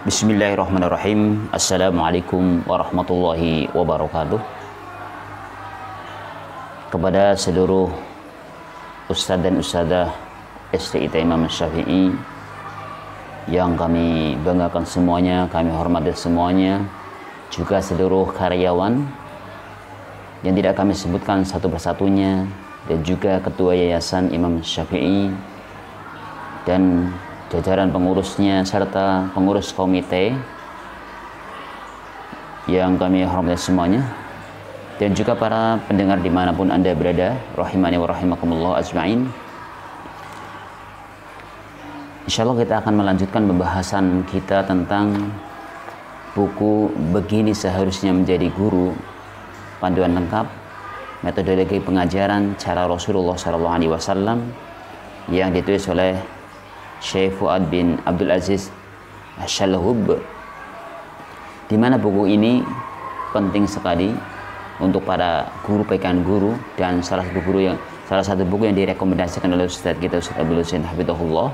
Bismillahirrahmanirrahim. Assalamualaikum warahmatullahi wabarakatuh. Kepada seluruh ustadz dan ustadzah STIT Imam Syafi'i yang kami banggakan semuanya, kami hormati semuanya, juga seluruh karyawan yang tidak kami sebutkan satu persatunya, dan juga ketua Yayasan Imam Syafi'i dan jajaran pengurusnya serta pengurus komite yang kami hormati semuanya, dan juga para pendengar dimanapun Anda berada, rahimani wa rahimakumullah ajma'in. Insyaallah kita akan melanjutkan pembahasan kita tentang buku Begini Seharusnya Menjadi Guru, panduan lengkap metodologi pengajaran cara Rasulullah SAW yang ditulis oleh Syekh Fuad bin Abdul Aziz Ash-Shalhub, di mana buku ini penting sekali untuk para guru, pekan guru, dan salah satu buku yang direkomendasikan oleh Ustadz kita, Ustadz Abdul Husain Hafidhahullah,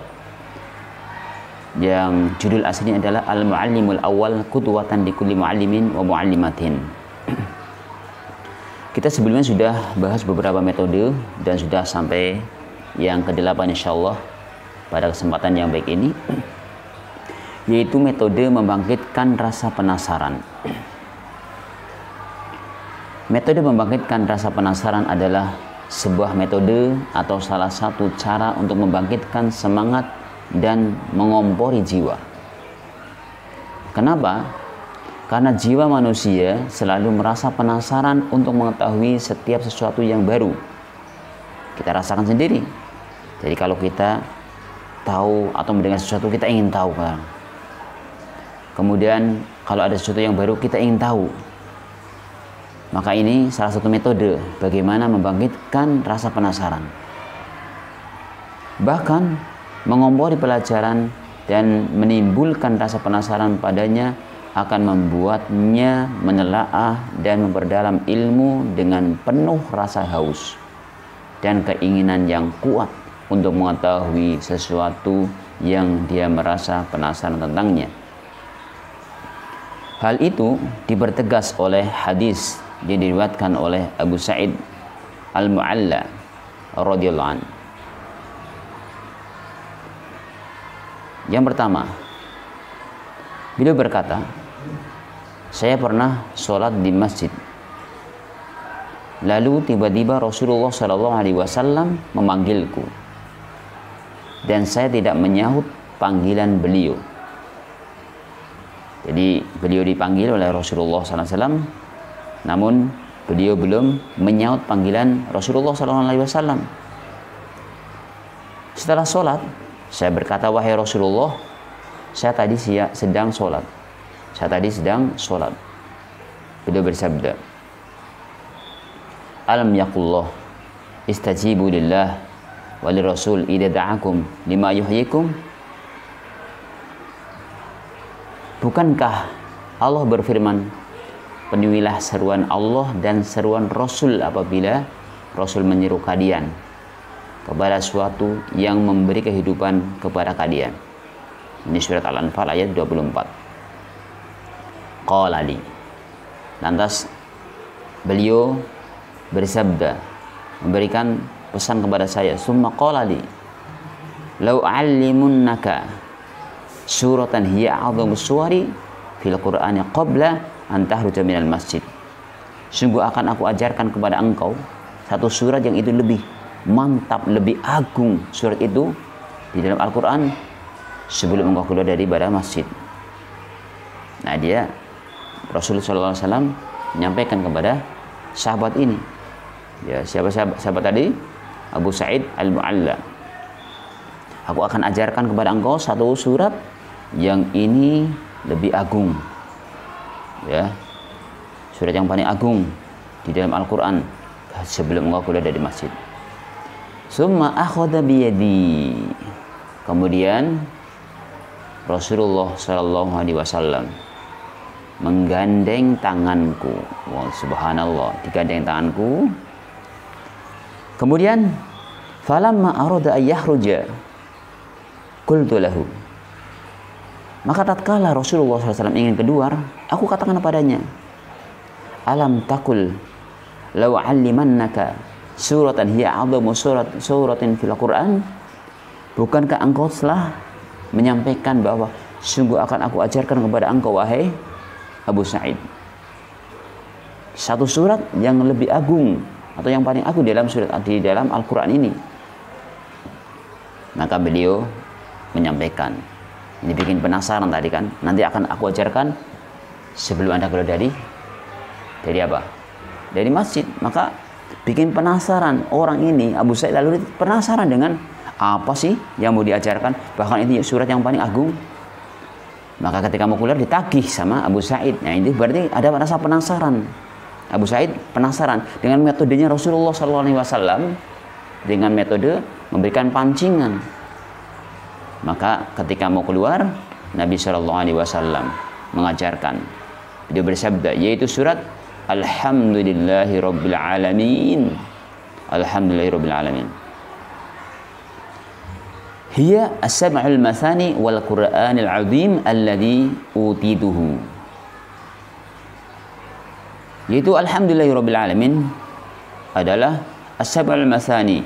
yang judul aslinya adalah Al-Mu'allimul Awal Qudwatan Likulli Mu'allimin wa Mu'allimatin. Kita sebelumnya sudah bahas beberapa metode dan sudah sampai yang ke-8 insyaallah pada kesempatan yang baik ini, yaitu metode membangkitkan rasa penasaran. Metode membangkitkan rasa penasaran adalah sebuah metode atau salah satu cara untuk membangkitkan semangat dan mengompori jiwa. Kenapa? Karena jiwa manusia selalu merasa penasaran untuk mengetahui setiap sesuatu yang baru. Kita rasakan sendiri. Jadi kalau kita tahu atau mendengar sesuatu, kita ingin tahu kan. Kemudian kalau ada sesuatu yang baru, kita ingin tahu. Maka ini salah satu metode bagaimana membangkitkan rasa penasaran. Bahkan mengompori pelajaran dan menimbulkan rasa penasaran padanya akan membuatnya menelaah dan memperdalam ilmu dengan penuh rasa haus dan keinginan yang kuat untuk mengetahui sesuatu yang dia merasa penasaran tentangnya. Hal itu dipertegas oleh hadis yang diriwayatkan oleh Abu Sa'id Al-Mu'alla radhiyallahu anhu. Yang pertama, beliau berkata, saya pernah sholat di masjid. Lalu tiba-tiba Rasulullah SAW memanggilku, dan saya tidak menyahut panggilan beliau. Jadi beliau dipanggil oleh Rasulullah SAW, namun beliau belum menyahut panggilan Rasulullah SAW. Setelah sholat, saya berkata, wahai Rasulullah, saya tadi sedang sholat. Beliau bersabda, alam yaqullah istajibu lillah wali rasul idza da'akum lima yuhyikum. Bukankah Allah berfirman, penuhilah seruan Allah dan seruan Rasul apabila Rasul menyeru kalian kepada suatu yang memberi kehidupan kepada kalian. Ini surat Al-Anfal ayat 24. Qala li, lantas beliau bersabda, memberikan pesan kepada saya, summa qala li law a'allimunnaka suratan hiya a'dhamu suwari fil qur'ani qabla an tahruja minal masjid. Sungguh akan aku ajarkan kepada engkau satu surat yang itu lebih mantap, lebih agung surat itu di dalam Al-Quran sebelum engkau keluar daripada masjid. Nah, dia Rasulullah SAW menyampaikan kepada sahabat ini. Ya, siapa sahabat tadi? Abu Sa'id Al-Mu'alla. Aku akan ajarkan kepada engkau satu surat yang ini lebih agung. Ya, surat yang paling agung di dalam Al-Quran sebelum engkau keluar dari masjid. Summa akhadha biyadi. Kemudian Rasulullah SAW menggandeng tanganku. Wah, subhanallah, digandeng tanganku. Kemudian falamma arada ayyahruja qultu lahu, Maka tatkala Rasulullah SAW ingin keluar, aku katakan kepadanya, alam takul law allimannaka suratan hiya a'dhamu suratin fil Qur'an. Bukankah engkau telah menyampaikan bahwa sungguh akan aku ajarkan kepada engkau, wahai Abu Sa'id, satu surat yang lebih agung atau yang paling agung dalam surat di dalam Al-Qur'an ini. Maka beliau menyampaikan, ini bikin penasaran tadi kan, nanti akan aku ajarkan sebelum Anda keluar dari apa? Dari masjid. Maka bikin penasaran orang ini, Abu Sa'id lalu penasaran dengan apa sih yang mau diajarkan, bahkan ini surat yang paling agung. Maka ketika mau keluar ditagih sama Abu Sa'id. Nah, ini berarti ada rasa penasaran. Abu Sa'id penasaran dengan metodenya Rasulullah SAW, dengan metode memberikan pancingan. Maka ketika mau keluar, Nabi SAW mengajarkan, dia bersabda, yaitu surat Alhamdulillahirabbil alamin. Alhamdulillahirabbil alamin. Hiya as-sab'ul mathani wal Qur'anil 'azim alladhi utituhu. Yaitu Alhamdulillahirabbil alamin adalah as-sab'ul mathani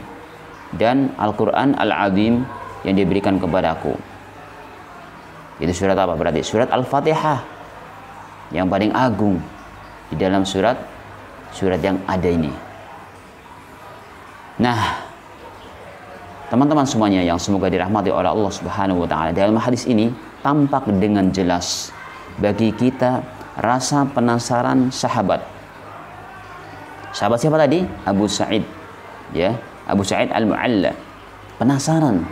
dan Al-Qur'an Al-'azim yang diberikan kepadaku. Itu surat apa berarti? Surat Al-Fatihah yang paling agung di dalam surat yang ada ini. Nah, teman-teman semuanya yang semoga dirahmati oleh Allah Subhanahu wa taala, dalam hadis ini tampak dengan jelas bagi kita rasa penasaran sahabat. Sahabat siapa tadi? Abu Sa'id, ya, Abu Sa'id Al-Mu'alla. Penasaran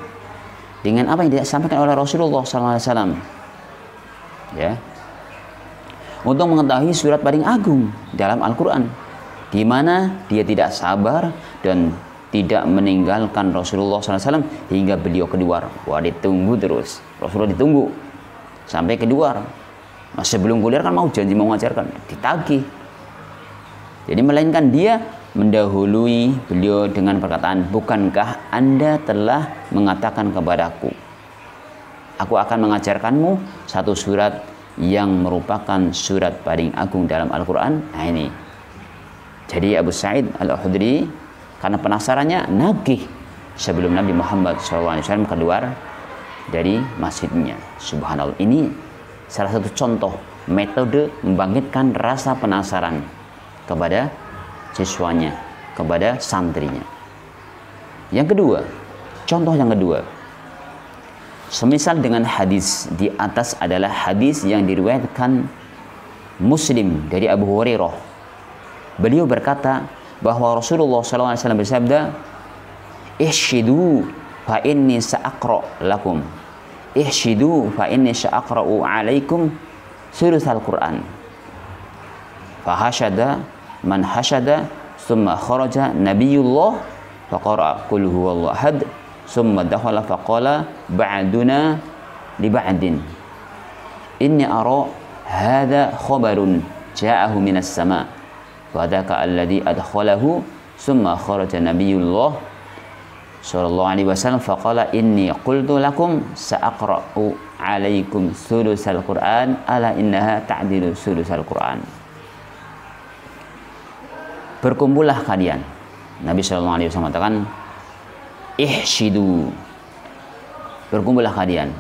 dengan apa yang disampaikan oleh Rasulullah SAW, ya, untuk mengetahui surat paling agung dalam Al-Quran, di mana dia tidak sabar dan tidak meninggalkan Rasulullah SAW hingga beliau keluar. Wah, ditunggu terus, Rasulullah ditunggu sampai keluar. Nah, sebelum keluar kan mau janji mau mengajarkan, ditagih. Jadi melainkan dia mendahului beliau dengan perkataan, bukankah Anda telah mengatakan kepadaku, aku akan mengajarkanmu satu surat yang merupakan surat paling agung dalam Al-Quran. Nah, ini jadi Abu Sa'id Al-Khudri karena penasarannya nagih sebelum Nabi Muhammad SAW keluar dari masjidnya. Subhanallah, ini salah satu contoh metode membangkitkan rasa penasaran kepada siswanya, kepada santrinya. Yang kedua, contoh yang kedua, semisal dengan hadis di atas adalah hadis yang diriwayatkan Muslim dari Abu Hurairah. Beliau berkata bahwa Rasulullah SAW bersabda, ihshidu fa inni sa'aqra lakum, ihshidu fa inni sa'aqra'u alaikum sulusal Qur'an. Fahashada man hashada, summa kharaja nabiyullah faqara qul huwallahu ahad, summa dakhala faqala ba'duna li ba'din inni ara hadha khabarun ja'ahu minas sama' fadaka alladhi adkhalahu, summa kharaja nabiyullah sallallahu alaihi wasallam faqala inni qultu lakum sa'aqra'u alaikum sulusal Qur'an ala innaha ta'dilu sulusal Qur'an. Berkumpullah kalian, Nabi sallallahu alaihi wasallam mengatakan, ihshidu, berkumpullah kalian,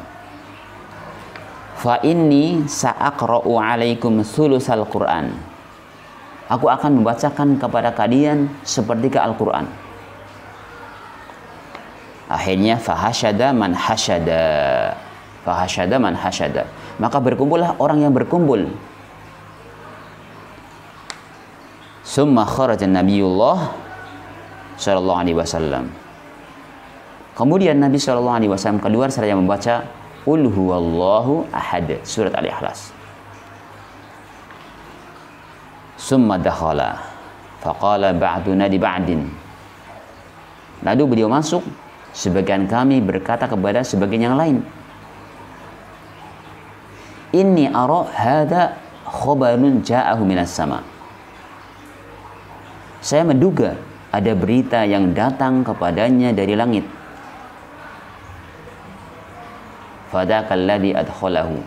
fa inni sa'aqra'u alaikum sulusal Qur'an, aku akan membacakan kepada kalian sepertiga Al-Quran. Akhirnya fahashada man hashada, fahashada man hashada, maka berkumpullah orang yang berkumpul. Summa kharaja nabiyullah sallallahu alaihi wasallam, kemudian Nabi sallallahu alaihi wasallam keluar seraya membaca qul huwallahu ahad, surat Al-Ikhlas. Summa dakhala faqala ba'duna li ba'din, lalu beliau masuk, sebagian kami berkata kepada sebagian yang lain, inni ara hadha khabarun ja'ahu minas sama, saya menduga ada berita yang datang kepadanya dari langit. Fadakal ladzi adkhalahu,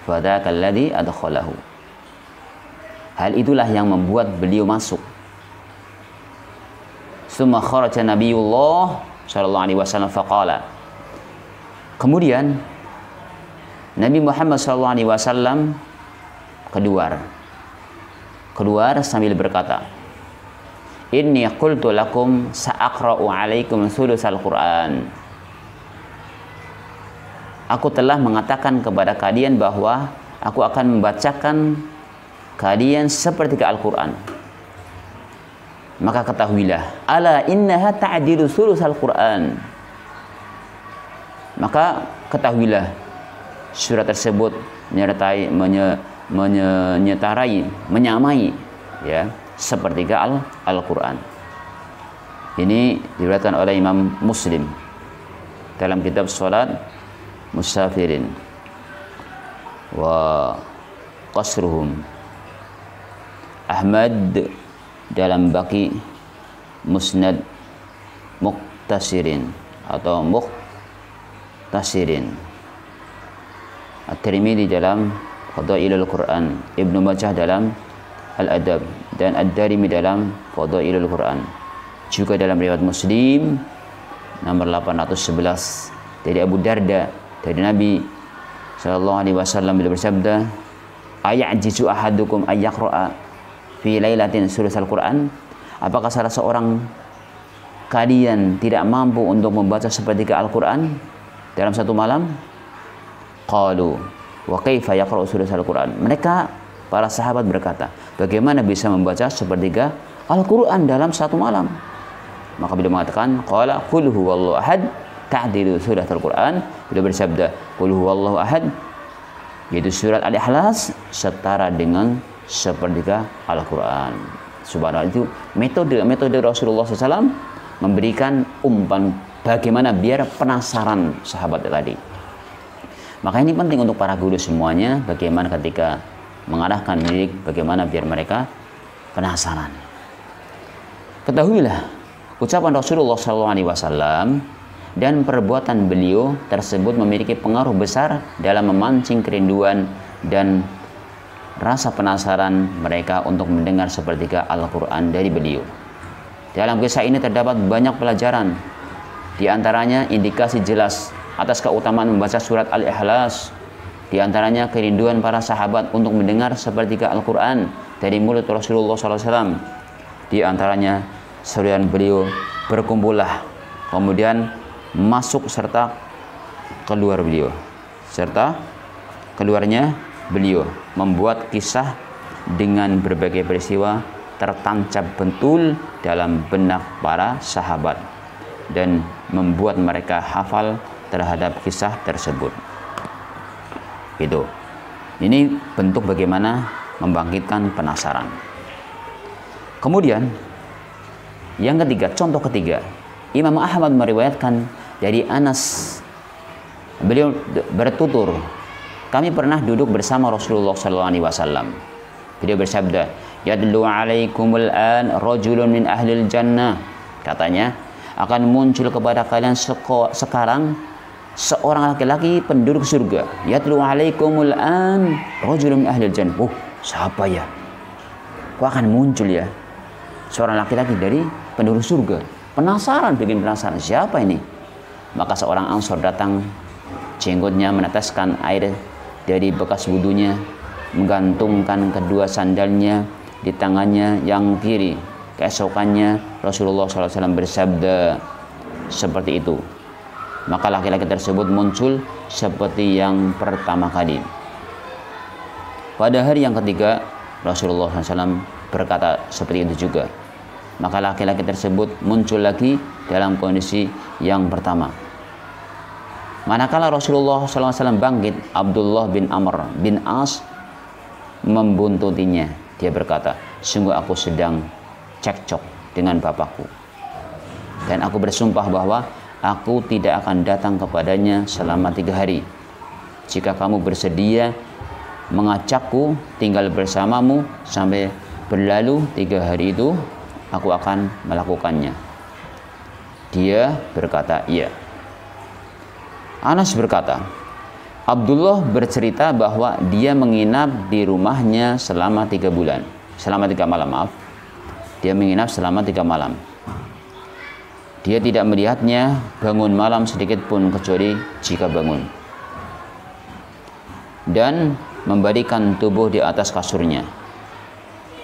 fadzakal ladzi adkhalahu. Hal itulah yang membuat beliau masuk. Tsumma kharaja Nabiullah sallallahu alaihi wasallam faqala. Kemudian Nabi Muhammad sallallahu alaihi wasallam keluar sambil berkata, Inni qultu lakum sa'aqra'u alaikum sulusal Qur'an. Aku telah mengatakan kepada kalian bahwa aku akan membacakan kalian sepertiga Al-Quran. Maka ketahuilah, ala innaha ta'dilu sulusal Qur'an. Maka ketahuilah, surat tersebut menyamai ya sepertiga Al-Quran. Ini diriwayatkan oleh Imam Muslim dalam kitab Salat Musafirin wa Qasruhum, Ahmad dalam Baqi Musnad Muqtasirin atau Muqtasirin, At-Tirmidzi dalam Fadailul Quran, Ibnu Majah dalam Al-Adab, dan Ad-Darimi dalam Fadailul Quran. Juga dalam riwayat Muslim nomor 811 dari Abu Darda dari Nabi sallallahu alaihi wasallam beliau bersabda, ayajizu ahadukum ayyaqra'a fi lailatin sulusal Quran. Apakah salah seorang kalian tidak mampu untuk membaca sepertiga Al-Quran dalam satu malam? Qalu wa kaifa yaqra'u sulusal Quran. Mereka para sahabat berkata, bagaimana bisa membaca sepertiga Al-Quran dalam satu malam? Maka beliau mengatakan, qala qul huwallahu ahad ta'dilu suratul Quran. Beliau bersabda, qul huwallahu ahad, yaitu surat Al-Ikhlas setara dengan sepertiga Al-Quran. Subhanallah, itu metode Rasulullah SAW memberikan umpan bagaimana biar penasaran sahabat tadi. Maka ini penting untuk para guru semuanya, bagaimana ketika mengarahkan didik, bagaimana biar mereka penasaran. Ketahuilah, ucapan Rasulullah SAW dan perbuatan beliau tersebut memiliki pengaruh besar dalam memancing kerinduan dan rasa penasaran mereka untuk mendengar sepertiga Al-Quran dari beliau. Dalam kisah ini terdapat banyak pelajaran, di antaranya indikasi jelas atas keutamaan membaca surat Al-Ikhlas, di antaranya kerinduan para sahabat untuk mendengar sepertiga Al-Quran dari mulut Rasulullah SAW. Di antaranya seruan beliau, berkumpullah, kemudian masuk serta keluar beliau, serta keluarnya beliau, membuat kisah dengan berbagai peristiwa tertancap betul dalam benak para sahabat dan membuat mereka hafal terhadap kisah tersebut. Gitu. Ini bentuk bagaimana membangkitkan penasaran. Kemudian yang ketiga, contoh ketiga, Imam Ahmad meriwayatkan dari Anas, beliau bertutur, kami pernah duduk bersama Rasulullah SAW. Beliau bersabda, yadlu alaikumul an rajulun min ahlil jannah. Katanya, akan muncul kepada kalian sekarang seorang laki-laki penduduk surga. Yadlu alaikumul an rajulun min ahlil jannah. Siapa ya? Kok akan muncul ya seorang laki-laki dari penduduk surga? Penasaran, bikin penasaran, siapa ini? Maka seorang Ansor datang, jenggotnya meneteskan air dari bekas wudunya, menggantungkan kedua sandalnya di tangannya yang kiri. Keesokannya Rasulullah SAW bersabda seperti itu. Maka laki-laki tersebut muncul seperti yang pertama kali. Pada hari yang ketiga Rasulullah SAW berkata seperti itu juga. Maka laki-laki tersebut muncul lagi dalam kondisi yang pertama. Manakala Rasulullah SAW bangkit, Abdullah bin Amr bin As membuntutinya. Dia berkata, sungguh aku sedang cekcok dengan bapakku, dan aku bersumpah bahwa aku tidak akan datang kepadanya selama 3 hari. Jika kamu bersedia mengajakku tinggal bersamamu sampai berlalu 3 hari itu, aku akan melakukannya. Dia berkata, iya. Anas berkata, Abdullah bercerita bahwa dia menginap di rumahnya selama 3 bulan. Selama 3 malam, maaf. Dia menginap selama 3 malam. Dia tidak melihatnya bangun malam sedikit pun kecuali jika bangun. Dan membalikan tubuh di atas kasurnya.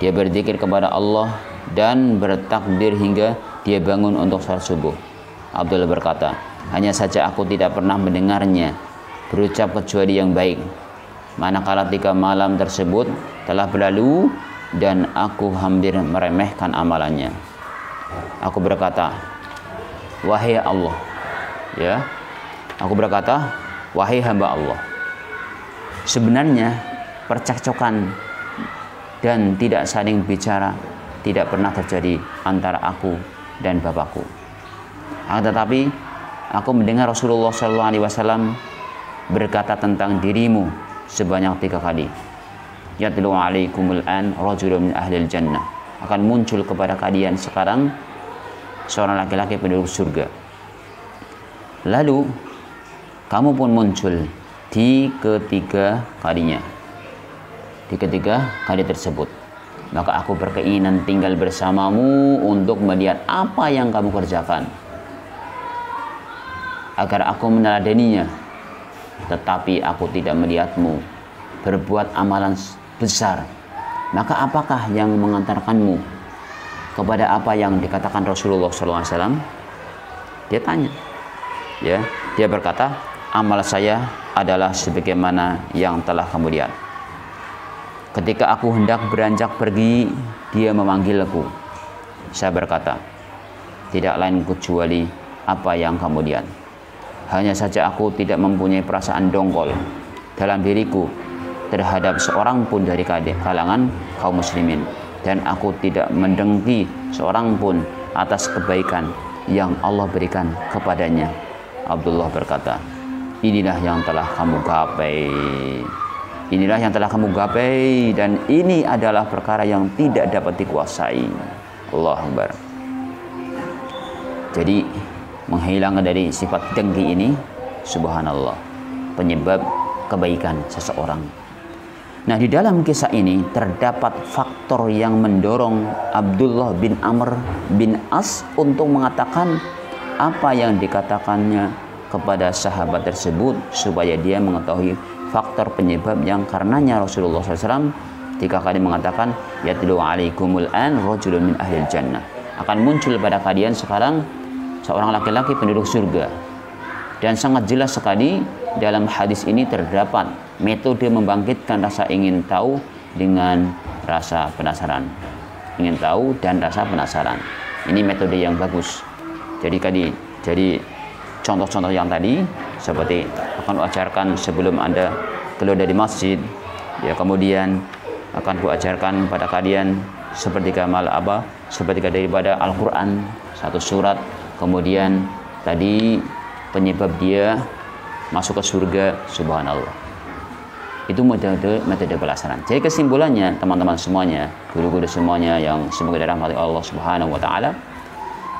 Dia berzikir kepada Allah dan bertakbir hingga dia bangun untuk salat subuh. Abdullah berkata, hanya saja aku tidak pernah mendengarnya berucap kecuali yang baik. Manakala 3 malam tersebut telah berlalu dan aku hampir meremehkan amalannya. Aku berkata, wahai Allah, ya. Aku berkata, wahai hamba Allah. Sebenarnya percekcokan dan tidak saling bicara tidak pernah terjadi antara aku dan bapakku. Tetapi aku mendengar Rasulullah SAW berkata tentang dirimu sebanyak 3 kali. Yatlu alaikumul an rajulun min ahlil jannah. Akan muncul kepada kalian sekarang seorang laki-laki penduduk surga. Lalu kamu pun muncul di ketiga kalinya. Di ketiga kali tersebut, maka aku berkeinginan tinggal bersamamu untuk melihat apa yang kamu kerjakan, agar aku meneladaninya. Tetapi aku tidak melihatmu berbuat amalan besar. Maka apakah yang mengantarkanmu kepada apa yang dikatakan Rasulullah SAW? Dia tanya, ya. Dia berkata, amal saya adalah sebagaimana yang telah kamu lihat. Ketika aku hendak beranjak pergi, dia memanggilku. Saya berkata, tidak lain kecuali apa yang kamu lihat. Hanya saja aku tidak mempunyai perasaan dongkol dalam diriku terhadap seorang pun dari kalangan kaum muslimin. Dan aku tidak mendengki seorang pun atas kebaikan yang Allah berikan kepadanya. Abdullah berkata, inilah yang telah kamu gapai. Inilah yang telah kamu gapai, dan ini adalah perkara yang tidak dapat dikuasai. Allahu Akbar. Jadi menghilangkan dari sifat dengki ini, subhanallah, penyebab kebaikan seseorang. Nah, di dalam kisah ini terdapat faktor yang mendorong Abdullah bin Amr bin As untuk mengatakan apa yang dikatakannya kepada sahabat tersebut, supaya dia mengetahui faktor penyebab yang karenanya Rasulullah SAW 3 kali mengatakan, yatlu alaikumul an rajulun min ahlil jannah. Akan muncul pada kalian sekarang seorang laki-laki penduduk surga. Dan sangat jelas sekali dalam hadis ini terdapat metode membangkitkan rasa ingin tahu dengan rasa penasaran. Ingin tahu dan rasa penasaran. Ini metode yang bagus. Jadi contoh-contoh yang tadi seperti akan kuajarkan sebelum Anda keluar dari masjid, ya, kemudian akan kuajarkan pada kalian sepertiga daripada Al-Quran, 1 surat. Kemudian tadi penyebab dia masuk ke surga, subhanallah. Itu metode pelaksanaan. Jadi kesimpulannya, teman-teman semuanya, guru-guru semuanya yang semoga dirahmati Allah Subhanahu wa taala,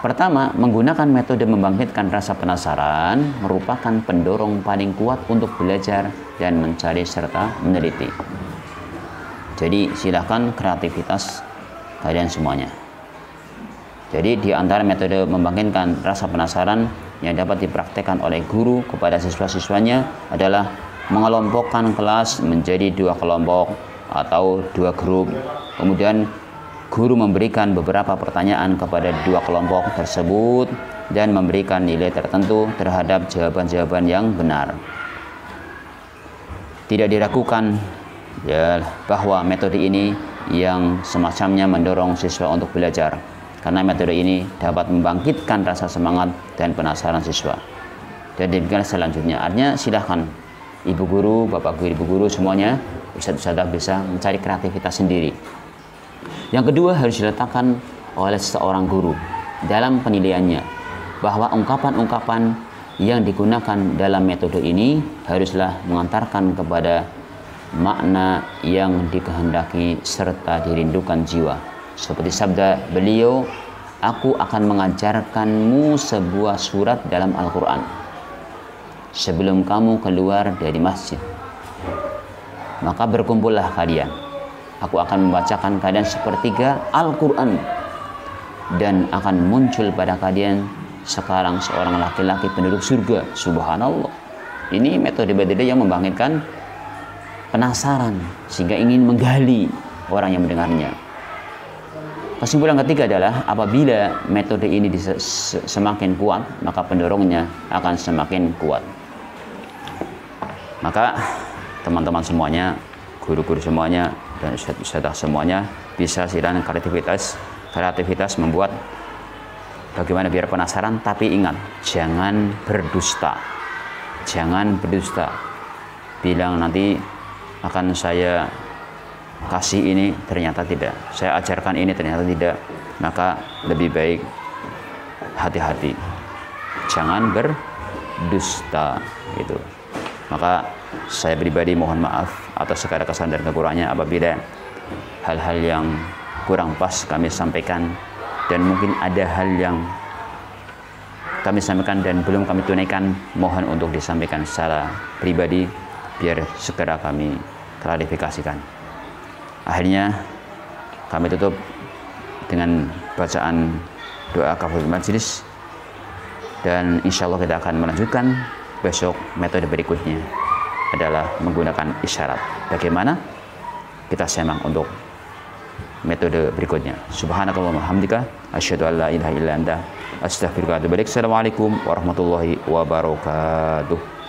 pertama, menggunakan metode membangkitkan rasa penasaran merupakan pendorong paling kuat untuk belajar dan mencari serta meneliti. Jadi silahkan kreativitas kalian semuanya. Jadi di antara metode membangkitkan rasa penasaran yang dapat dipraktekkan oleh guru kepada siswa-siswanya adalah mengelompokkan kelas menjadi 2 kelompok atau 2 grup. Kemudian guru memberikan beberapa pertanyaan kepada 2 kelompok tersebut dan memberikan nilai tertentu terhadap jawaban-jawaban yang benar. Tidak diragukan ya bahwa metode ini yang semacamnya mendorong siswa untuk belajar, karena metode ini dapat membangkitkan rasa semangat dan penasaran siswa. Dan demikian selanjutnya, artinya silahkan ibu guru, bapak guru, ibu guru semuanya, ustadz-ustadzah bisa mencari kreativitas sendiri. Yang kedua, harus diletakkan oleh seorang guru dalam penilaiannya bahwa ungkapan-ungkapan yang digunakan dalam metode ini haruslah mengantarkan kepada makna yang dikehendaki serta dirindukan jiwa. Seperti sabda beliau, aku akan mengajarkanmu sebuah surat dalam Al-Quran. sebelum kamu keluar dari masjid. Maka berkumpullah kalian. Aku akan membacakan kalian sepertiga Al-Quran. Dan akan muncul pada kalian sekarang seorang laki-laki penduduk surga. Subhanallah. Ini metode yang membangkitkan penasaran sehingga ingin menggali orang yang mendengarnya. Kesimpulan ketiga adalah apabila metode ini semakin kuat, maka pendorongnya akan semakin kuat. Maka teman-teman semuanya, guru-guru semuanya, dan ustadz semuanya bisa silakan kreativitas membuat bagaimana biar penasaran, tapi ingat, jangan berdusta. Jangan berdusta. Bilang nanti akan saya kasih ini, ternyata tidak. Saya ajarkan ini, ternyata tidak. Maka lebih baik hati-hati. Jangan berdusta gitu. Maka saya pribadi mohon maaf atas segala kesalahan dan kekurangannya apabila hal-hal yang kurang pas kami sampaikan, dan mungkin ada hal yang kami sampaikan dan belum kami tunaikan, mohon untuk disampaikan secara pribadi biar segera kami klarifikasikan. Akhirnya kami tutup dengan bacaan doa kafaratul majelis, dan insya Allah kita akan melanjutkan besok. Metode berikutnya adalah menggunakan isyarat. Bagaimana? Kita simak untuk metode berikutnya. Subhanakallahumma hamdika asyhadu an la ilaha illa anta astaghfiruka wa atubu ilaik. Assalamualaikum warahmatullahi wabarakatuh.